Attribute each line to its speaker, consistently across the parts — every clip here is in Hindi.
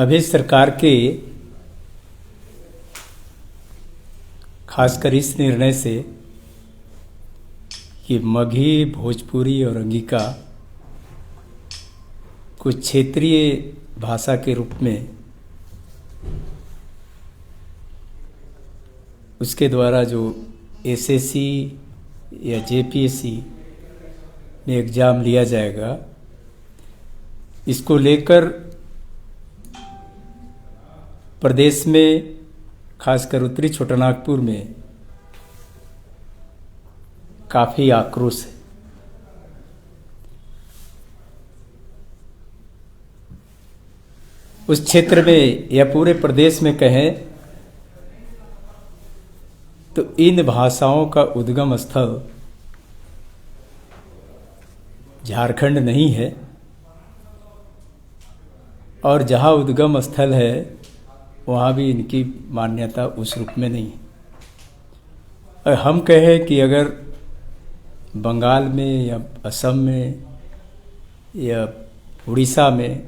Speaker 1: अभी सरकार के खासकर इस निर्णय से कि मगही, भोजपुरी और अंगिका कुछ क्षेत्रीय भाषा के रूप में उसके द्वारा जो एसएससी या जेपीएससी में एग्ज़ाम लिया जाएगा, इसको लेकर प्रदेश में खासकर उत्तरी छोटानागपुर में काफ़ी आक्रोश है। उस क्षेत्र में या पूरे प्रदेश में कहें तो इन भाषाओं का उद्गम स्थल झारखंड नहीं है, और जहाँ उद्गम स्थल है वहाँ भी इनकी मान्यता उस रूप में नहीं है। और हम कहें कि अगर बंगाल में या असम में या उड़ीसा में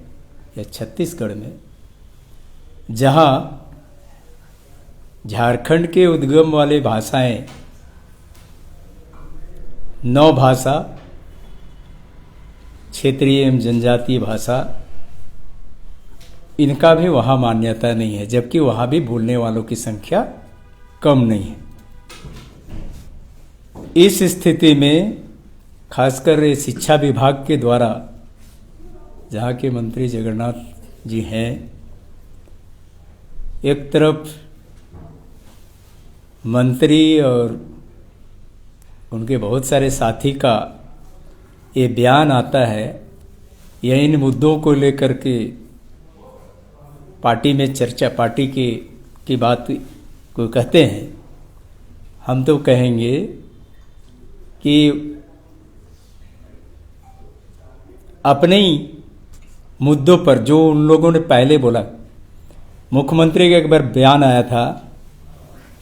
Speaker 1: या छत्तीसगढ़ में जहाँ झारखंड के उद्गम वाले भाषाएं 9 भाषा क्षेत्रीय एवं जनजातीय भाषा, इनका भी वहाँ मान्यता नहीं है, जबकि वहाँ भी बोलने वालों की संख्या कम नहीं है। इस स्थिति में खासकर शिक्षा विभाग के द्वारा, जहाँ के मंत्री जगन्नाथ जी हैं, एक तरफ मंत्री और उनके बहुत सारे साथी का ये बयान आता है या इन मुद्दों को लेकर के पार्टी में चर्चा, पार्टी की बात को कहते हैं। हम तो कहेंगे कि अपने ही मुद्दों पर जो उन लोगों ने पहले बोला, मुख्यमंत्री का एक बार बयान आया था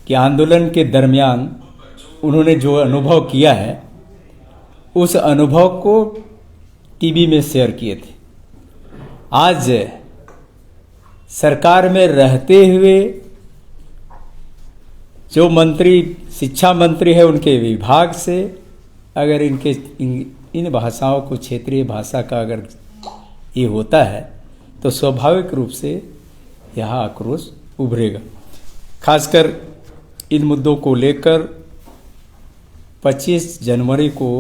Speaker 1: कि आंदोलन के दरमियान उन्होंने जो अनुभव किया है उस अनुभव को टीवी में शेयर किए थे। आज सरकार में रहते हुए जो मंत्री, शिक्षा मंत्री है, उनके विभाग से अगर इन भाषाओं को क्षेत्रीय भाषा का अगर ये होता है तो स्वाभाविक रूप से यहाँ आक्रोश उभरेगा। खासकर इन मुद्दों को लेकर 25 जनवरी को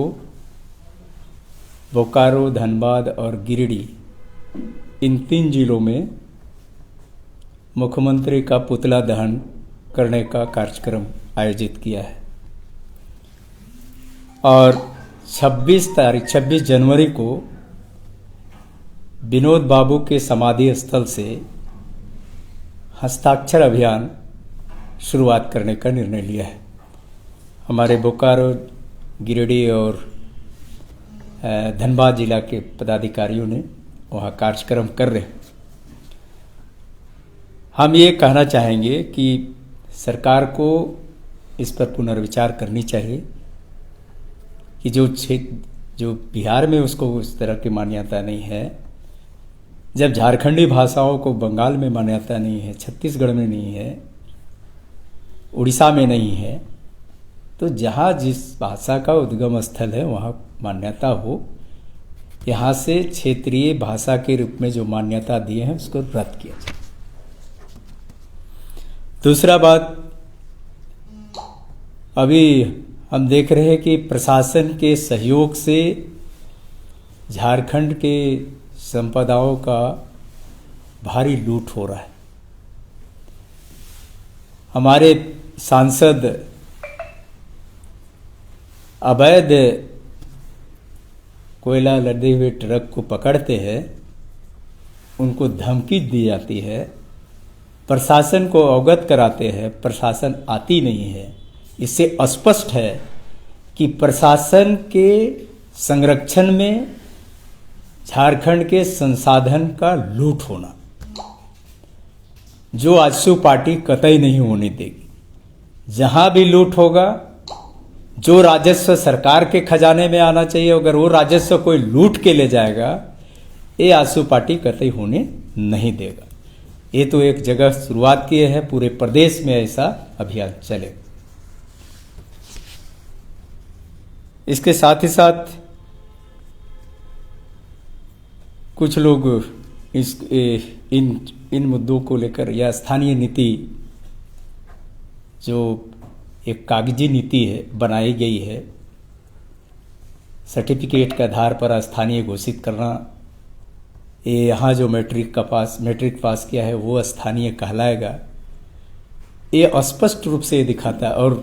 Speaker 1: बोकारो, धनबाद और गिरिडीह, इन 3 जिलों में मुख्यमंत्री का पुतला दहन करने का कार्यक्रम आयोजित किया है। और 26 जनवरी को विनोद बाबू के समाधि स्थल से हस्ताक्षर अभियान शुरुआत करने का निर्णय लिया है। हमारे बोकारो, गिरिडीह और धनबाद जिला के पदाधिकारियों ने वहाँ कार्यक्रम कर रहे हैं। हम ये कहना चाहेंगे कि सरकार को इस पर पुनर्विचार करनी चाहिए कि जो बिहार में उसको उस तरह की मान्यता नहीं है, जब झारखंडी भाषाओं को बंगाल में मान्यता नहीं है, छत्तीसगढ़ में नहीं है, उड़ीसा में नहीं है, तो जहाँ जिस भाषा का उद्गम स्थल है वहाँ मान्यता हो। यहाँ से क्षेत्रीय भाषा के रूप में जो मान्यता दिए हैं उसको रद्द किया जाए। दूसरा बात, अभी हम देख रहे हैं कि प्रशासन के सहयोग से झारखंड के संपदाओं का भारी लूट हो रहा है। हमारे सांसद अवैध कोयला लदे हुए ट्रक को पकड़ते हैं, उनको धमकी दी जाती है, प्रशासन को अवगत कराते हैं, प्रशासन आती नहीं है। इससे स्पष्ट है कि प्रशासन के संरक्षण में झारखंड के संसाधन का लूट होना, जो आजसू पार्टी कतई नहीं होने देगी। जहां भी लूट होगा, जो राजस्व सरकार के खजाने में आना चाहिए, अगर वो राजस्व कोई लूट के ले जाएगा, ये आजसू पार्टी कतई होने नहीं देगा। ये तो एक जगह शुरुआत किए हैं, पूरे प्रदेश में ऐसा अभियान चले। इसके साथ ही साथ कुछ लोग इन मुद्दों को लेकर, या स्थानीय नीति जो एक कागजी नीति है बनाई गई है, सर्टिफिकेट के आधार पर स्थानीय घोषित करना, ये यहाँ जो मैट्रिक पास किया है वो स्थानीय कहलाएगा, ये स्पष्ट रूप से दिखाता है। और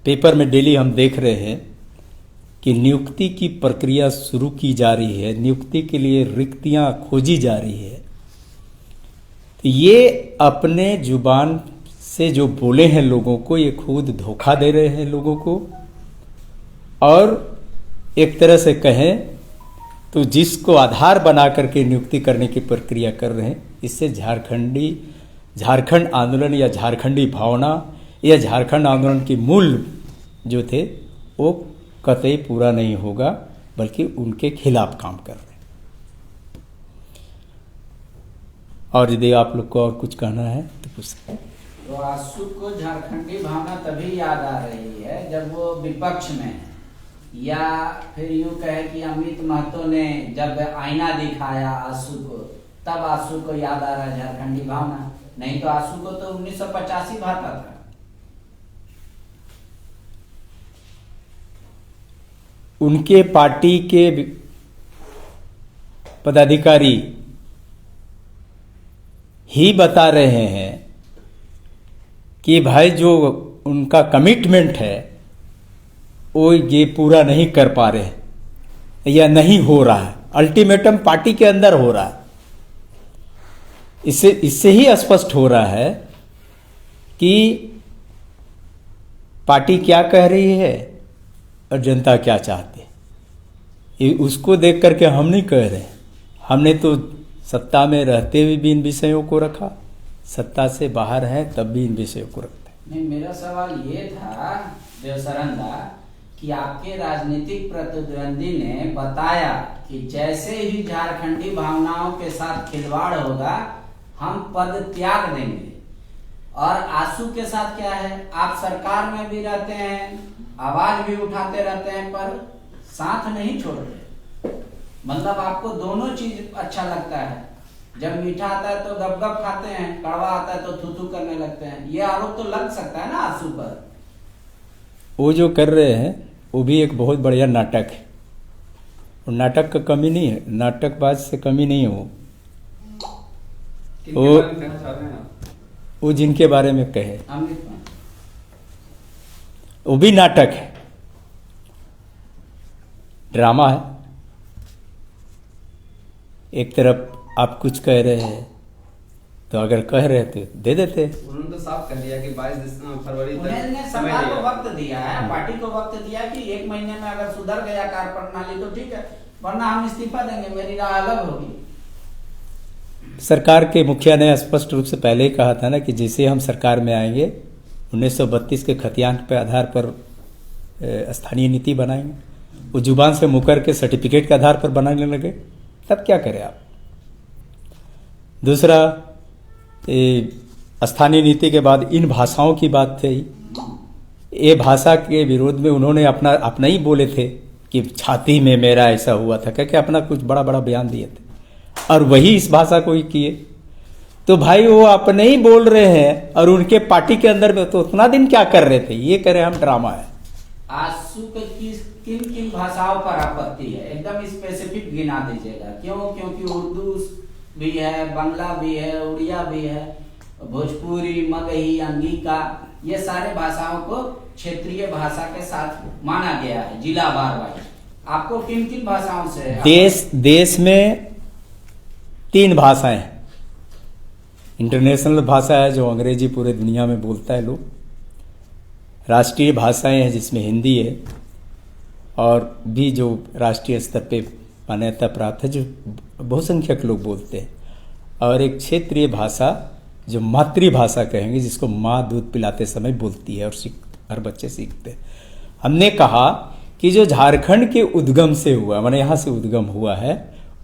Speaker 1: पेपर में डेली हम देख रहे हैं कि नियुक्ति की प्रक्रिया शुरू की जा रही है, नियुक्ति के लिए रिक्तियां खोजी जा रही है। तो ये अपने जुबान से जो बोले हैं लोगों को, ये खुद धोखा दे रहे हैं लोगों को। और एक तरह से कहें तो जिसको आधार बना करके नियुक्ति करने की प्रक्रिया कर रहे हैं, इससे झारखंड आंदोलन या झारखंडी भावना या झारखंड आंदोलन के मूल जो थे वो कतई पूरा नहीं होगा, बल्कि उनके खिलाफ काम कर रहे हैं। और यदि आप लोग को और कुछ कहना है तो पूछ सकते हैं।
Speaker 2: तो आशु को झारखंडी भावना तभी याद आ रही है जब वो विपक्ष में है, या फिर यूं कहे कि अमित महतो ने जब आईना दिखाया आशु को, तब आशु को याद आ रहा है झारखंडी भावना। नहीं तो आशु को तो 1985 भाता था।
Speaker 1: उनके पार्टी के पदाधिकारी ही बता रहे हैं कि भाई जो उनका कमिटमेंट है वो ये पूरा नहीं कर पा रहे या नहीं हो रहा है। अल्टीमेटम पार्टी के अंदर हो रहा है। इससे ही स्पष्ट हो रहा है कि पार्टी क्या कह रही है और जनता क्या चाहती है। उसको देख करके हम नहीं कह रहे। हमने तो सत्ता में रहते हुए भी इन विषयों को रखा, सत्ता से बाहर है तब भी इन विषयों को रखते हैं।
Speaker 2: नहीं, मेरा सवाल ये था देवसरंदा कि आपके राजनीतिक प्रतिद्वंदी ने बताया कि जैसे ही झारखंडी भावनाओं के साथ खिलवाड़ होगा हम पद त्याग देंगे। और आशु के साथ क्या है, आप सरकार में भी रहते हैं, आवाज भी उठाते रहते हैं, पर साथ नहीं छोड़ते। मतलब आपको दोनों चीज अच्छा लगता है। जब मीठा आता है तो गप-गप खाते हैं, कड़वा आता है तो थू-थू करने लगते हैं। ये आरोप तो लग सकता है ना आशु पर।
Speaker 1: वो जो कर रहे हैं वो भी एक बहुत बढ़िया नाटक है। और नाटक का कमी नहीं है, नाटकबाज से कमी नहीं है वो जिनके बारे में कहे वो भी नाटक है, ड्रामा है। एक तरफ आप कुछ कह रहे हैं तो अगर कह रहे थे दे देते।
Speaker 3: उन्होंने तो साफ कर दिया कि 22 फरवरी तक
Speaker 2: उन्होंने सरकार को वक्त दिया है, पार्टी को वक्त दिया कि 1 महीने में अगर सुधर गया कार्य प्रणाली तो ठीक है, वरना हम इस्तीफा देंगे, मेरी राय अलग होगी।
Speaker 1: सरकार के मुखिया ने स्पष्ट रूप से पहले ही कहा था ना कि जैसे हम सरकार में आएंगे 1932 के खतियान के आधार पर स्थानीय नीति बनाएंगे। वो जुबान से मुकर के सर्टिफिकेट के आधार पर बनाने लगे, तब क्या करें आप। दूसरा, स्थानीय नीति के बाद इन भाषाओं की बात थी। ये भाषा के विरोध में उन्होंने अपना ही बोले थे कि छाती में मेरा ऐसा हुआ था, क्या अपना कुछ बड़ा बड़ा बयान दिए थे और वही इस भाषा को ही किए। तो भाई वो अपने ही बोल रहे हैं और उनके पार्टी के अंदर में तो उतना दिन क्या कर रहे थे, ये कह रहे हम ड्रामा है।
Speaker 2: आशु की किन किन भाषाओं पर आपत्ति है, एकदम स्पेसिफिक गिना दीजिएगा। क्यों? क्योंकि उर्दू भी है, बांग्ला भी है, उड़िया भी है, भोजपुरी, मगही, अंगिका, ये सारे भाषाओं को क्षेत्रीय भाषा के साथ माना गया है जिला वार। आपको किन किन भाषाओं से
Speaker 1: देश में 3 भाषाएं हैं। इंटरनेशनल भाषा है जो अंग्रेजी पूरे दुनिया में बोलता है लोग। राष्ट्रीय भाषाएं हैं जिसमें हिंदी है, और भी जो राष्ट्रीय स्तर पे मान्यता प्राप्त है जो बहुसंख्यक लोग बोलते हैं। और एक क्षेत्रीय भाषा जो मातृभाषा कहेंगे, जिसको माँ दूध पिलाते समय बोलती है और हर बच्चे सीखते हैं। हमने कहा कि जो झारखंड के उद्गम से हुआ, माने यहाँ से उद्गम हुआ है,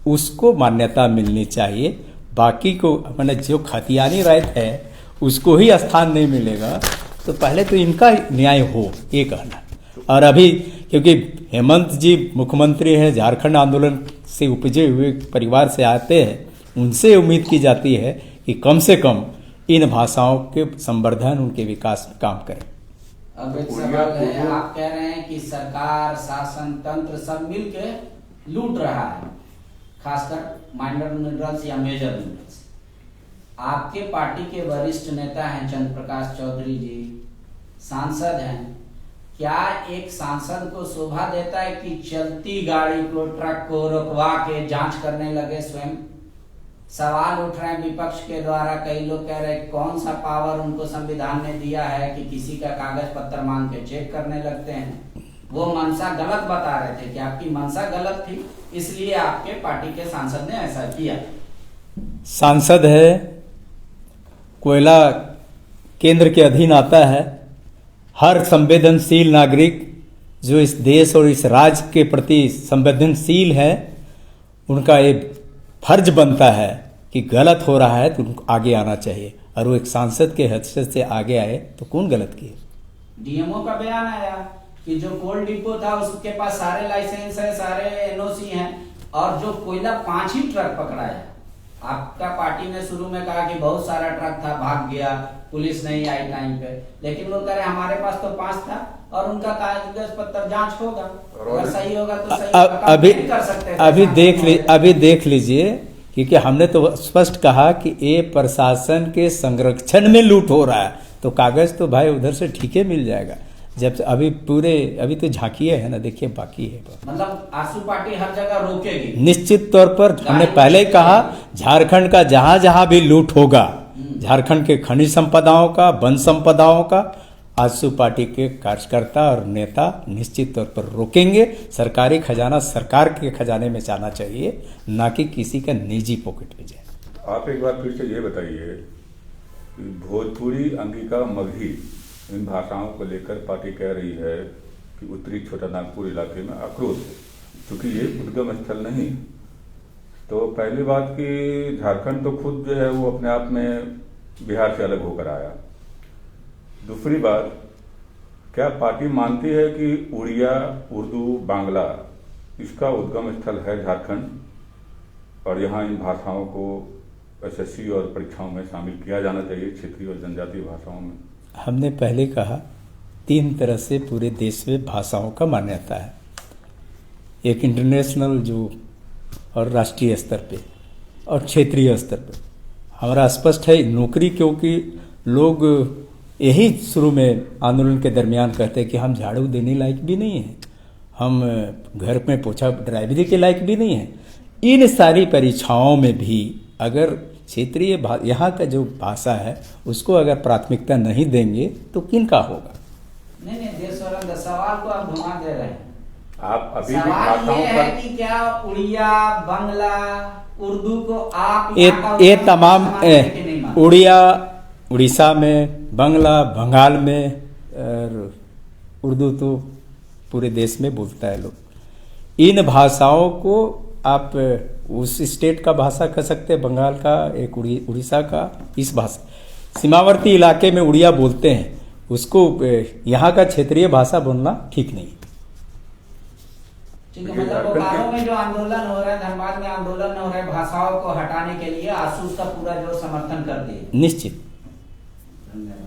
Speaker 1: उसको मान्यता मिलनी चाहिए। बाकी को मैंने जो खतियानी राइट है उसको ही स्थान नहीं मिलेगा, तो पहले तो इनका न्याय हो, ये कहना। और अभी क्योंकि हेमंत जी मुख्यमंत्री हैं, झारखंड आंदोलन से उपजे हुए परिवार से आते हैं, उनसे उम्मीद की जाती है कि कम से कम इन भाषाओं के संवर्धन, उनके विकास में काम करें।
Speaker 2: अब एक सवाल है, आप कह रहे हैं कि सरकार, शासन तंत्र सब मिलके लूट रहा है, खासकर माइनर मिनरल्स या मेजर मिनरल्स। आपके पार्टी के वरिष्ठ नेता हैं चंद्र प्रकाश चौधरी जी, सांसद हैं, क्या एक सांसद को शोभा देता है कि चलती गाड़ी को, ट्रक को रुकवा के जांच करने लगे स्वयं? सवाल उठ रहे हैं विपक्ष के द्वारा, कई लोग कह रहे हैं कौन सा पावर उनको संविधान ने दिया है कि किसी का कागज पत्र मांग के चेक करने लगते हैं। वो मंशा गलत बता रहे थे कि आपकी मंशा गलत थी, इसलिए आपके पार्टी के सांसद ने ऐसा किया।
Speaker 1: सांसद है, कोयला केंद्र के अधीन आता है। हर संवेदनशील नागरिक जो इस देश और इस राज्य के प्रति संवेदनशील है, उनका ये फर्ज बनता है कि गलत हो रहा है तो उनको आगे आना चाहिए, और वो एक सांसद के हैसियत से आगे आए तो कौन गलत किए।
Speaker 2: डीएमओ का बयान आया कि जो कोल डिपो था उसके पास सारे लाइसेंस है, सारे एनओसी हैं, और जो कोयला 5 ही ट्रक पकड़ाया। आपका पार्टी ने शुरू में कहा कि बहुत सारा ट्रक था, भाग गया, पुलिस नहीं आई टाइम पे, लेकिन वो कह रहे हमारे पास तो 5 था और उनका कागज पत्र जांच होगा, अगर सही होगा तो सही कर सकते हैं।
Speaker 1: अभी देख लीजिए, क्योंकि हमने तो स्पष्ट कहा कि ये प्रशासन के संरक्षण में लूट हो रहा है, तो कागज तो भाई उधर से ठीक है मिल जाएगा। जब अभी तो झांकिए है ना, देखिए बाकी है।
Speaker 2: मतलब आसू पार्टी हर जगह रोकेगी
Speaker 1: निश्चित तौर पर। हमने पहले ही कहा झारखंड का जहां जहां भी लूट होगा, झारखंड के खनिज संपदाओं का, वन संपदाओं का, आजसू पार्टी के कार्यकर्ता और नेता निश्चित तौर पर रोकेंगे। सरकारी खजाना सरकार के खजाने में जाना चाहिए, ना कि किसी का निजी पॉकेट में जाए।
Speaker 4: आप एक बार फिर से ये बताइए कि भोजपुरी, अंगिका, मगही, इन भाषाओं को लेकर पार्टी कह रही है कि उत्तरी छोटा नागपुर इलाके में आक्रोश है, क्योंकि ये उद्गम स्थल नहीं। तो पहली बात कि झारखंड तो खुद जो है वो अपने आप में बिहार से अलग होकर आया। दूसरी बात, क्या पार्टी मानती है कि उड़िया, उर्दू, बांग्ला इसका उद्गम स्थल है झारखंड, और यहाँ इन भाषाओं को एसएससी और परीक्षाओं में शामिल किया जाना चाहिए, क्षेत्रीय और जनजातीय भाषाओं में? हमने पहले कहा 3 तरह से पूरे देश में भाषाओं का मान्यता है, एक इंटरनेशनल जो, और राष्ट्रीय स्तर पे और क्षेत्रीय स्तर पे। हमारा स्पष्ट है नौकरी, क्योंकि लोग यही शुरू में आंदोलन के दरमियान कहते हैं कि हम झाड़ू देने लायक भी नहीं हैं, हम घर में पोछा ड्राइवरी के लायक भी नहीं हैं। इन सारी परीक्षाओं में भी अगर क्षेत्रीय यहाँ का जो भाषा है उसको अगर प्राथमिकता नहीं देंगे तो किन का होगा?
Speaker 2: नहीं, देशवरंद सवाल को आप घुमा दे रहे हैं।
Speaker 4: आप अभी
Speaker 2: सवाल ये है कि क्या उड़िया, बांग्ला, उर्दू को आप
Speaker 1: ये तमाम उड़िया उड़ीसा में, बांग्ला बंगाल में, और उर्दू तो पूरे देश में बोलता है लोग। इन भाषाओं को आप उस स्टेट का भाषा कह सकते हैं, बंगाल का, एक उड़ीसा का, इस भाषा सीमावर्ती इलाके में उड़िया बोलते हैं, उसको यहाँ का क्षेत्रीय भाषा बोलना ठीक नहीं।
Speaker 2: ठीक है, मतलब बोकारो में जो आंदोलन हो रहा है, धनबाद में आंदोलन हो रहा है, भाषाओं को हटाने के लिए आसू का पूरा जो समर्थन कर दिए।
Speaker 1: निश्चित।
Speaker 2: धन्यवाद।